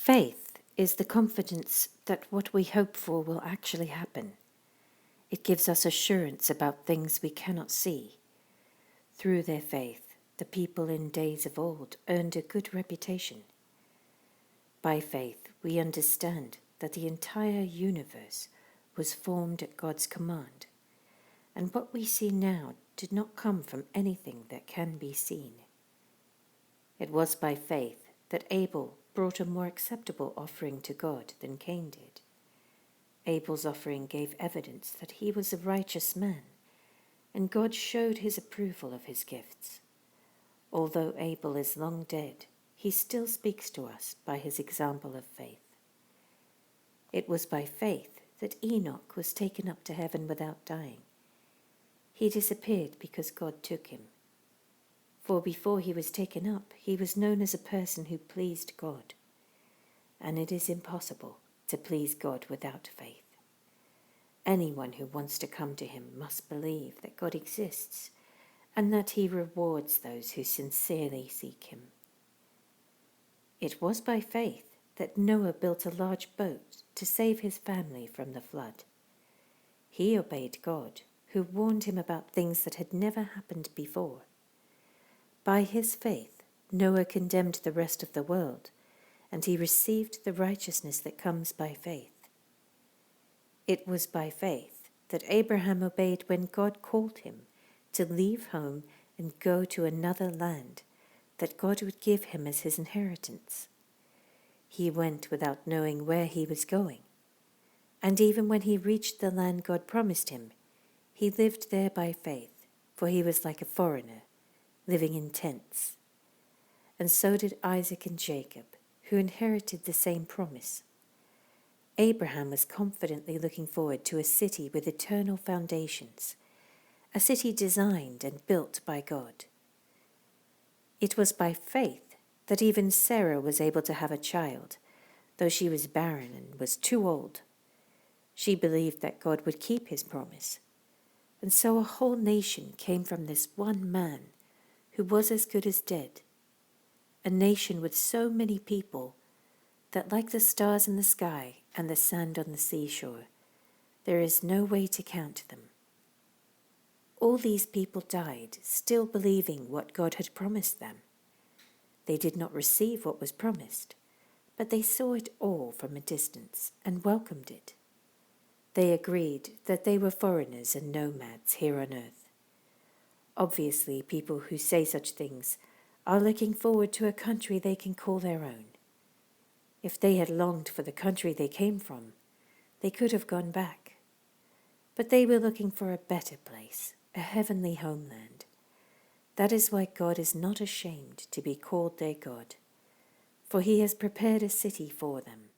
Faith is the confidence that what we hope for will actually happen. It gives us assurance about things we cannot see. Through their faith, the people in days of old earned a good reputation. By faith, we understand that the entire universe was formed at God's command, and what we see now did not come from anything that can be seen. It was by faith that Abel brought a more acceptable offering to God than Cain did. Abel's offering gave evidence that he was a righteous man, and God showed his approval of his gifts. Although Abel is long dead, he still speaks to us by his example of faith. It was by faith that Enoch was taken up to heaven without dying. He disappeared because God took him. For before he was taken up, he was known as a person who pleased God. And it is impossible to please God without faith. Anyone who wants to come to him must believe that God exists and that he rewards those who sincerely seek him. It was by faith that Noah built a large boat to save his family from the flood. He obeyed God, who warned him about things that had never happened before. By his faith, Noah condemned the rest of the world, and he received the righteousness that comes by faith. It was by faith that Abraham obeyed when God called him to leave home and go to another land that God would give him as his inheritance. He went without knowing where he was going, and even when he reached the land God promised him, he lived there by faith, for he was like a foreigner, living in tents. And so did Isaac and Jacob, who inherited the same promise. Abraham was confidently looking forward to a city with eternal foundations, a city designed and built by God. It was by faith that even Sarah was able to have a child, though she was barren and was too old. She believed that God would keep his promise, and so a whole nation came from this one man who was as good as dead, a nation with so many people that, like the stars in the sky and the sand on the seashore, there is no way to count them. All these people died still believing what God had promised them. They did not receive what was promised, but they saw it all from a distance and welcomed it. They agreed that they were foreigners and nomads here on earth. Obviously, people who say such things are looking forward to a country they can call their own. If they had longed for the country they came from, they could have gone back. But they were looking for a better place, a heavenly homeland. That is why God is not ashamed to be called their God, for he has prepared a city for them.